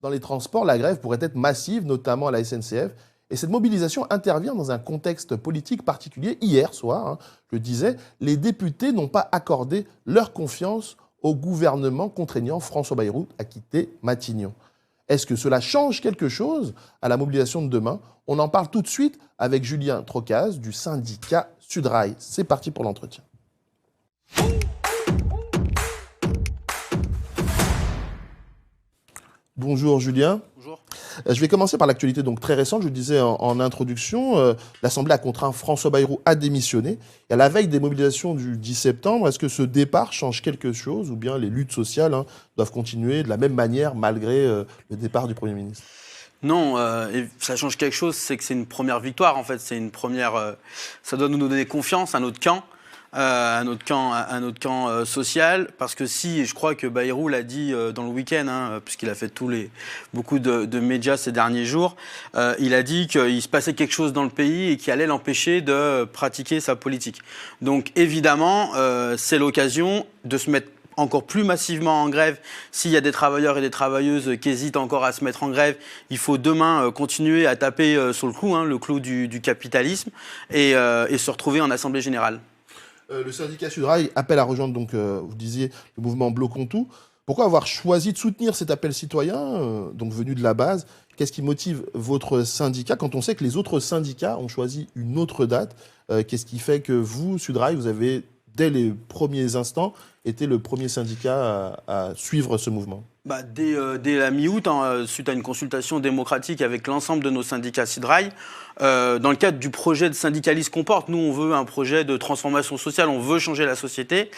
Dans les transports, la grève pourrait être massive, notamment à la SNCF. Et cette mobilisation intervient dans un contexte politique particulier. Hier soir, je disais, les députés n'ont pas accordé leur confiance au gouvernement contraignant François Bayrou à quitter Matignon. Est-ce que cela change quelque chose à la mobilisation de demain? On en parle tout de suite avec Julien Trocaz du syndicat Sudrail. C'est parti pour l'entretien. Bonjour Julien. Bonjour. Je vais commencer par l'actualité donc très récente. Je le disais en introduction, l'Assemblée a contraint François Bayrou à démissionner. Et à la veille des mobilisations du 10 septembre, est-ce que ce départ change quelque chose ou bien les luttes sociales doivent continuer de la même manière malgré le départ du Premier ministre? Non, ça change quelque chose, c'est que c'est une première victoire en fait. C'est une première, ça doit nous donner confiance à notre camp. À notre camp social, parce que si, je crois que Bayrou l'a dit dans le week-end, puisqu'il a fait beaucoup de médias ces derniers jours, il a dit qu'il se passait quelque chose dans le pays et qui allait l'empêcher de pratiquer sa politique. Donc évidemment, c'est l'occasion de se mettre encore plus massivement en grève. S'il y a des travailleurs et des travailleuses qui hésitent encore à se mettre en grève, il faut demain continuer à taper sur le clou du capitalisme et se retrouver en Assemblée générale. Le syndicat Sudrail appelle à rejoindre, donc, vous disiez, le mouvement Bloquons tout. Pourquoi avoir choisi de soutenir cet appel citoyen, donc venu de la base? Qu'est-ce qui motive votre syndicat quand on sait que les autres syndicats ont choisi une autre date? Qu'est-ce qui fait que vous, Sudrail, vous avez, dès les premiers instants, été le premier syndicat à suivre ce mouvement? Dès la mi-août, suite à une consultation démocratique avec l'ensemble de nos syndicats Sudrail, dans le cadre du projet de syndicalisme qu'on porte, nous on veut un projet de transformation sociale, on veut changer la société.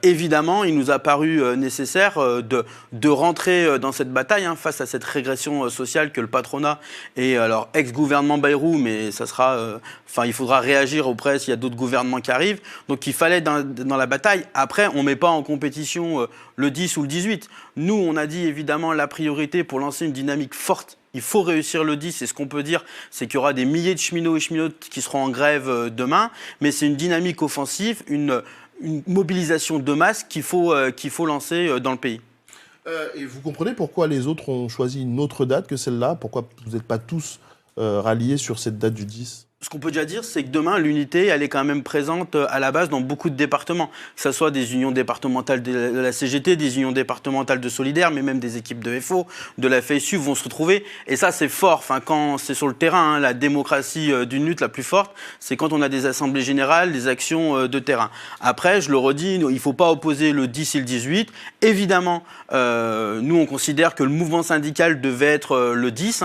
Évidemment, il nous a paru nécessaire de rentrer dans cette bataille face à cette régression sociale que le patronat et alors ex-gouvernement Bayrou, mais ça sera, il faudra réagir auprès s'il y a d'autres gouvernements qui arrivent. Donc il fallait dans la bataille. Après, on met pas en compétition le 10 ou le 18. Nous, on a dit évidemment la priorité pour lancer une dynamique forte. Il faut réussir le 10, et ce qu'on peut dire, c'est qu'il y aura des milliers de cheminots et cheminotes qui seront en grève demain, mais c'est une dynamique offensive, une mobilisation de masse qu'il faut lancer dans le pays. Et vous comprenez pourquoi les autres ont choisi une autre date que celle-là? Pourquoi vous n'êtes pas tous ralliés sur cette date du 10? Ce qu'on peut déjà dire, c'est que demain, l'unité, elle est quand même présente à la base dans beaucoup de départements. Que ce soit des unions départementales de la CGT, des unions départementales de Solidaires, mais même des équipes de FO, de la FSU vont se retrouver. Et ça, c'est fort. Quand c'est sur le terrain, la démocratie d'une lutte la plus forte, c'est quand on a des assemblées générales, des actions de terrain. Après, je le redis, il ne faut pas opposer le 10 et le 18. Évidemment, nous, on considère que le mouvement syndical devait être le 10.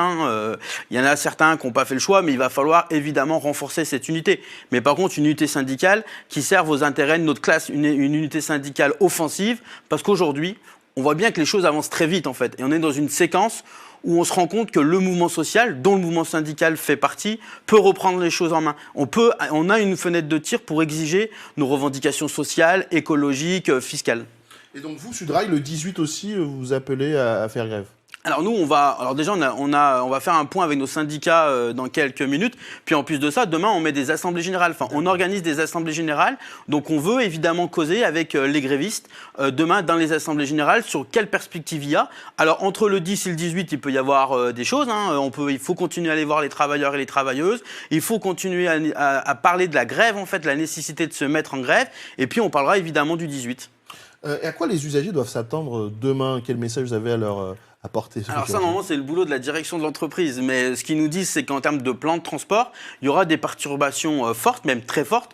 Il y en a certains qui n'ont pas fait le choix, mais il va falloir évidemment renforcer cette unité. Mais par contre, une unité syndicale qui serve aux intérêts de notre classe, une unité syndicale offensive, parce qu'aujourd'hui, on voit bien que les choses avancent très vite en fait. Et on est dans une séquence où on se rend compte que le mouvement social, dont le mouvement syndical fait partie, peut reprendre les choses en main. On a une fenêtre de tir pour exiger nos revendications sociales, écologiques, fiscales. Et donc vous, Sudrail, le 18 aussi, vous appelez à faire grève? Alors nous, on va faire un point avec nos syndicats dans quelques minutes. Puis en plus de ça, demain, on met des assemblées générales. On organise des assemblées générales. Donc on veut évidemment causer avec les grévistes demain dans les assemblées générales sur quelle perspective il y a. Alors entre le 10 et le 18, il peut y avoir des choses. Il faut continuer à aller voir les travailleurs et les travailleuses. Il faut continuer à parler de la grève, en fait, la nécessité de se mettre en grève. Et puis on parlera évidemment du 18. Et à quoi les usagers doivent s'attendre demain? Quel message vous avez à leur apporter? Alors ça, normalement, c'est le boulot de la direction de l'entreprise. Mais ce qu'ils nous disent, c'est qu'en termes de plan de transport, il y aura des perturbations fortes, même très fortes,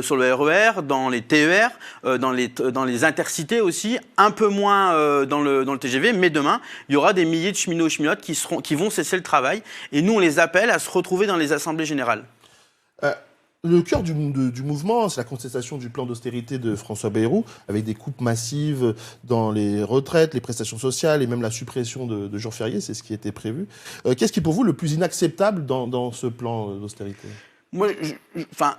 sur le RER, dans les TER, dans les intercités aussi, un peu moins dans le TGV. Mais demain, il y aura des milliers de cheminots et cheminotes qui vont cesser le travail. Et nous, on les appelle à se retrouver dans les assemblées générales. Le cœur du mouvement, c'est la contestation du plan d'austérité de François Bayrou, avec des coupes massives dans les retraites, les prestations sociales et même la suppression de jours fériés, c'est ce qui était prévu. Qu'est-ce qui est pour vous le plus inacceptable dans ce plan d'austérité? Moi,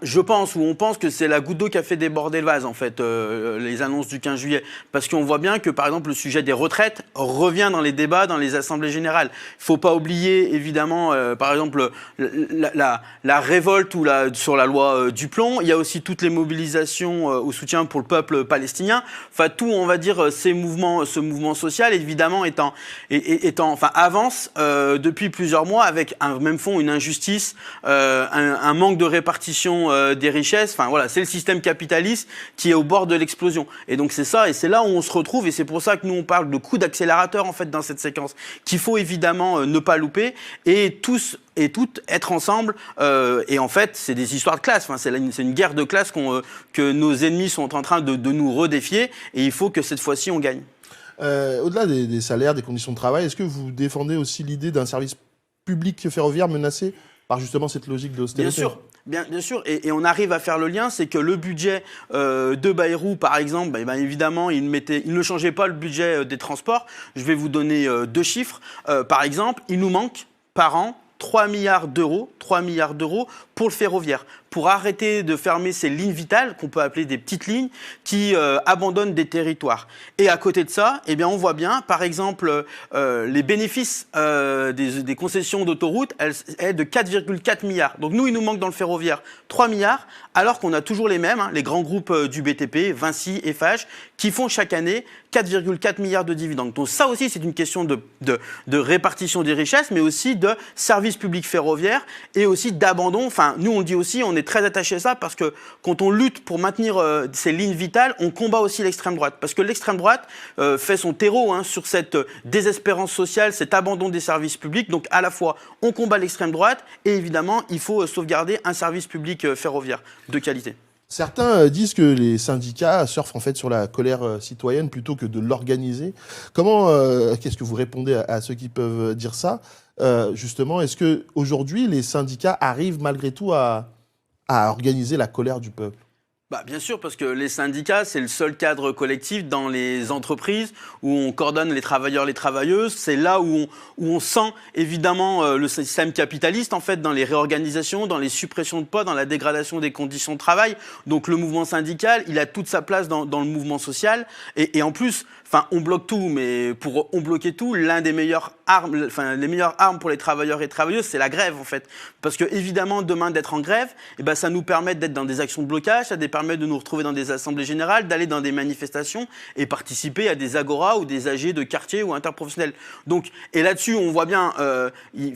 je pense, ou on pense que c'est la goutte d'eau qui a fait déborder le vase, en fait, les annonces du 15 juillet. Parce qu'on voit bien que, par exemple, le sujet des retraites revient dans les débats, dans les assemblées générales. Il ne faut pas oublier, évidemment, par exemple, la révolte sur la loi du plomb. Il y a aussi toutes les mobilisations au soutien pour le peuple palestinien. Enfin, tout, on va dire, ce mouvement social, évidemment, avance depuis plusieurs mois avec un même fond, une injustice, un manque de répartition des richesses. Enfin voilà, c'est le système capitaliste qui est au bord de l'explosion. Et donc c'est ça, et c'est là où on se retrouve, et c'est pour ça que nous on parle de coup d'accélérateur en fait dans cette séquence, qu'il faut évidemment ne pas louper, et tous et toutes être ensemble. Et en fait, c'est des histoires de classe. Enfin, c'est une guerre de classe que nos ennemis sont en train de nous redéfier, et il faut que cette fois-ci on gagne. Au-delà des salaires, des conditions de travail, est-ce que vous défendez aussi l'idée d'un service public ferroviaire menacé par justement cette logique d'austérité? Bien sûr, et on arrive à faire le lien, c'est que le budget de Bayrou, par exemple, évidemment, il ne changeait pas le budget des transports. Je vais vous donner 2 chiffres. Par exemple, il nous manque par an 3 milliards d'euros pour le ferroviaire, pour arrêter de fermer ces lignes vitales, qu'on peut appeler des petites lignes, qui abandonnent des territoires. Et à côté de ça, eh bien, on voit bien, par exemple, les bénéfices des concessions d'autoroutes, elles sont de 4,4 milliards. Donc nous, il nous manque dans le ferroviaire 3 milliards, alors qu'on a toujours les mêmes, les grands groupes du BTP, Vinci, Eiffage, qui font chaque année 4,4 milliards de dividendes. Donc ça aussi, c'est une question de répartition des richesses, mais aussi de services publics ferroviaires et aussi d'abandon. Enfin, nous, on dit aussi, on est très attaché à ça parce que quand on lutte pour maintenir ces lignes vitales, on combat aussi l'extrême droite. Parce que l'extrême droite fait son terreau sur cette désespérance sociale, cet abandon des services publics. Donc à la fois, on combat l'extrême droite et évidemment, il faut sauvegarder un service public ferroviaire de qualité. Certains disent que les syndicats surfent en fait sur la colère citoyenne plutôt que de l'organiser. Qu'est-ce que vous répondez à ceux qui peuvent dire ça? Justement, est-ce que aujourd'hui les syndicats arrivent malgré tout à organiser la colère du peuple? Bien sûr, parce que les syndicats, c'est le seul cadre collectif dans les entreprises où on coordonne les travailleurs, les travailleuses. C'est là où on sent évidemment le système capitaliste, en fait, dans les réorganisations, dans les suppressions de postes, dans la dégradation des conditions de travail. Donc le mouvement syndical, il a toute sa place dans le mouvement social. Et en plus, on bloque tout, mais pour on bloquer tout, les meilleures armes pour les travailleurs et travailleuses, c'est la grève, en fait. Parce que, évidemment, demain, d'être en grève, ça nous permet d'être dans des actions de blocage, ça permet de nous retrouver dans des assemblées générales, d'aller dans des manifestations et participer à des agoras ou des AG de quartier ou interprofessionnels. Donc, et là-dessus, on voit bien, il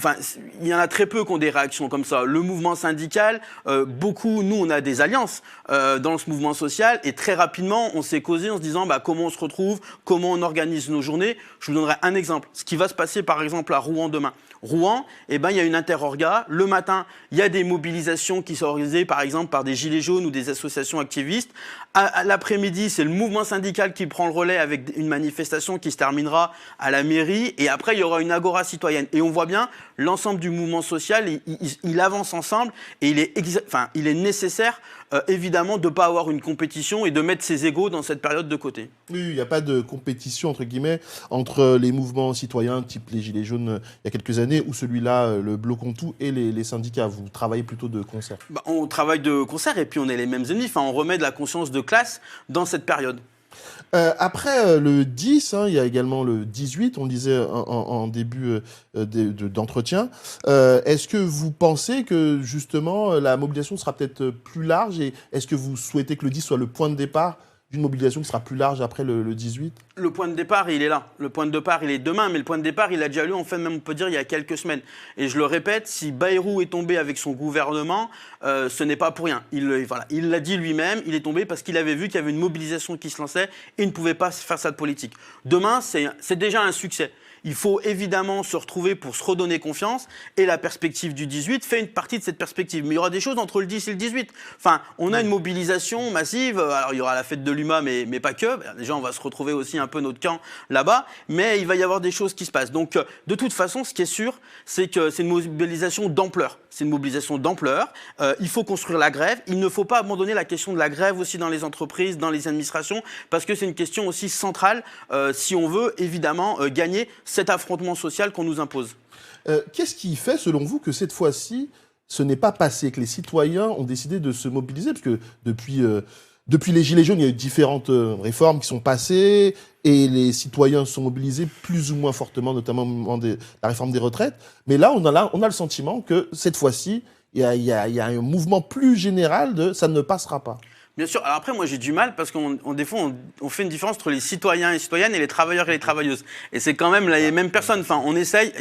y en a très peu qui ont des réactions comme ça. Le mouvement syndical, beaucoup, nous, on a des alliances dans ce mouvement social et très rapidement, on s'est causé en se disant comment on se retrouve, comment on organise nos journées. Je vous donnerai un exemple. Ce qui va se passer, par exemple, à Rouen demain. Rouen, il y a une interorga. Le matin, il y a des mobilisations qui sont organisées, par exemple, par des gilets jaunes ou des associations activistes. À l'après-midi, c'est le mouvement syndical qui prend le relais avec une manifestation qui se terminera à la mairie. Et après, il y aura une agora citoyenne. Et on voit bien, l'ensemble du mouvement social, il avance ensemble. Et il est nécessaire, évidemment, de ne pas avoir une compétition et de mettre ses égos dans cette période de côté. Oui, il n'y a pas de compétition, entre guillemets, entre les mouvements citoyens, type les Gilets jaunes il y a quelques années, ou celui-là, le Bloquons Tout, et les syndicats. Vous travaillez plutôt de concert? On travaille de concert et puis on est les mêmes ennemis. On remet de la conscience de classe dans cette période. Après le 10, il y a également le 18, on le disait en début d'entretien. Est-ce que vous pensez que justement la mobilisation sera peut-être plus large, et est-ce que vous souhaitez que le 10 soit le point de départ d'une mobilisation qui sera plus large après le 18? Le point de départ, il est là. Le point de départ, il est demain, mais le point de départ, il a déjà lieu, en fait, même on peut dire, il y a quelques semaines. Et je le répète, si Bayrou est tombé avec son gouvernement, ce n'est pas pour rien. Il l'a dit lui-même, il est tombé parce qu'il avait vu qu'il y avait une mobilisation qui se lançait et il ne pouvait pas faire ça de politique. Demain, c'est déjà un succès. Il faut évidemment se retrouver pour se redonner confiance, et la perspective du 18 fait une partie de cette perspective. Mais il y aura des choses entre le 10 et le 18. On a une mobilisation massive. Alors il y aura la fête de l'UMA, mais pas que. Déjà, on va se retrouver aussi un peu notre camp là-bas, mais il va y avoir des choses qui se passent. Donc de toute façon, ce qui est sûr, c'est que c'est une mobilisation d'ampleur. C'est une mobilisation d'ampleur. Il faut construire la grève. Il ne faut pas abandonner la question de la grève aussi dans les entreprises, dans les administrations, parce que c'est une question aussi centrale si on veut évidemment gagner cet affrontement social qu'on nous impose. Qu'est-ce qui fait, selon vous, que cette fois-ci, ce n'est pas passé, que les citoyens ont décidé de se mobiliser, parce que depuis les Gilets jaunes, il y a eu différentes réformes qui sont passées, et les citoyens se sont mobilisés plus ou moins fortement, notamment au moment de la réforme des retraites. Mais là, on a le sentiment que cette fois-ci, il y a un mouvement plus général de « ça ne passera pas ». Bien sûr. Alors après, moi, j'ai du mal parce des fois, on fait une différence entre les citoyens et citoyennes et les travailleurs et les travailleuses. Et c'est quand même les mêmes personnes. Enfin, on essaye.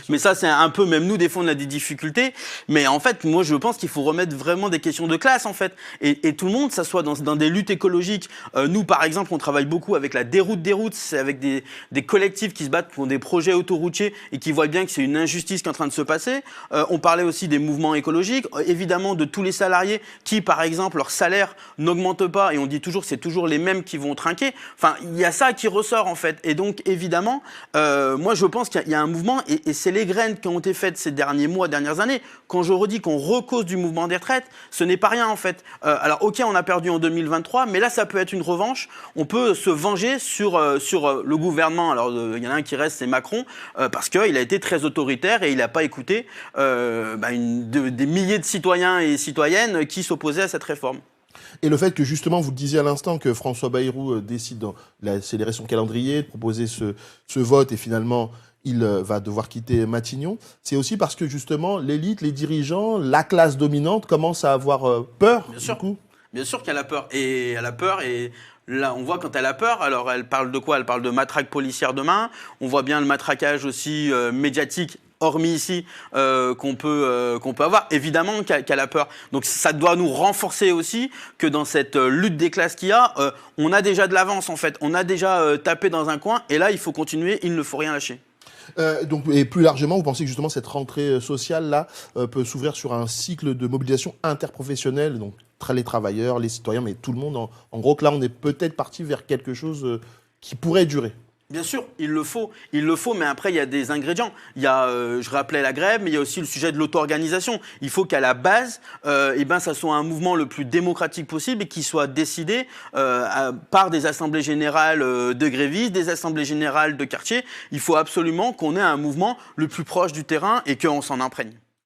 Mais ça, c'est un peu, même nous, des fois, on a des difficultés. Mais en fait, moi, je pense qu'il faut remettre vraiment des questions de classe, en fait. Et tout le monde, ça soit dans des luttes écologiques. Nous, par exemple, on travaille beaucoup avec la déroute des routes. C'est avec des collectifs qui se battent pour des projets autoroutiers et qui voient bien que c'est une injustice qui est en train de se passer. On parlait aussi des mouvements écologiques. Évidemment, de tous les salariés qui, par exemple, leur salaire n'augmente pas, et on dit toujours que c'est toujours les mêmes qui vont trinquer. Enfin, il y a ça qui ressort, en fait. Et donc, évidemment, moi, je pense qu'il y a un mouvement, et c'est les graines qui ont été faites ces derniers mois, dernières années. Quand je redis qu'on recause du mouvement des retraites, ce n'est pas rien, en fait. Alors, OK, on a perdu en 2023, mais là, ça peut être une revanche. On peut se venger sur le gouvernement. Alors, il y en a un qui reste, c'est Macron, parce qu'il a été très autoritaire et il n'a pas écouté des milliers de citoyens et citoyennes qui s'opposaient à cette réforme. Et le fait que, justement, vous le disiez à l'instant, que François Bayrou décide d'accélérer son calendrier, de proposer ce vote, et finalement, il va devoir quitter Matignon, c'est aussi parce que, justement, l'élite, les dirigeants, la classe dominante commence à avoir peur, Bien sûr. du coup. Bien sûr qu'elle a peur. Et elle a peur, et là, on voit quand elle a peur, alors elle parle de quoi? Elle parle de matraque policière demain. On voit bien le matraquage aussi médiatique, hormis ici, qu'on peut avoir. Évidemment qu'elle a peur. Donc ça doit nous renforcer aussi que dans cette lutte des classes qu'il y a, on a déjà de l'avance, en fait. On a déjà tapé dans un coin, et là, il faut continuer, il ne faut rien lâcher. Et plus largement, vous pensez que justement cette rentrée sociale-là peut s'ouvrir sur un cycle de mobilisation interprofessionnelle, donc les travailleurs, les citoyens, mais tout le monde. En gros, que là, on est peut-être parti vers quelque chose qui pourrait durer. Bien sûr, il le faut, mais après, il y a des ingrédients. Il y a, je rappelais la grève, mais il y a aussi le sujet de l'auto-organisation. Il faut qu'à la base, ça soit un mouvement le plus démocratique possible et qui soit décidé par des assemblées générales de grévistes, des assemblées générales de quartier. Il faut absolument qu'on ait un mouvement le plus proche du terrain et qu'on s'en imprègne.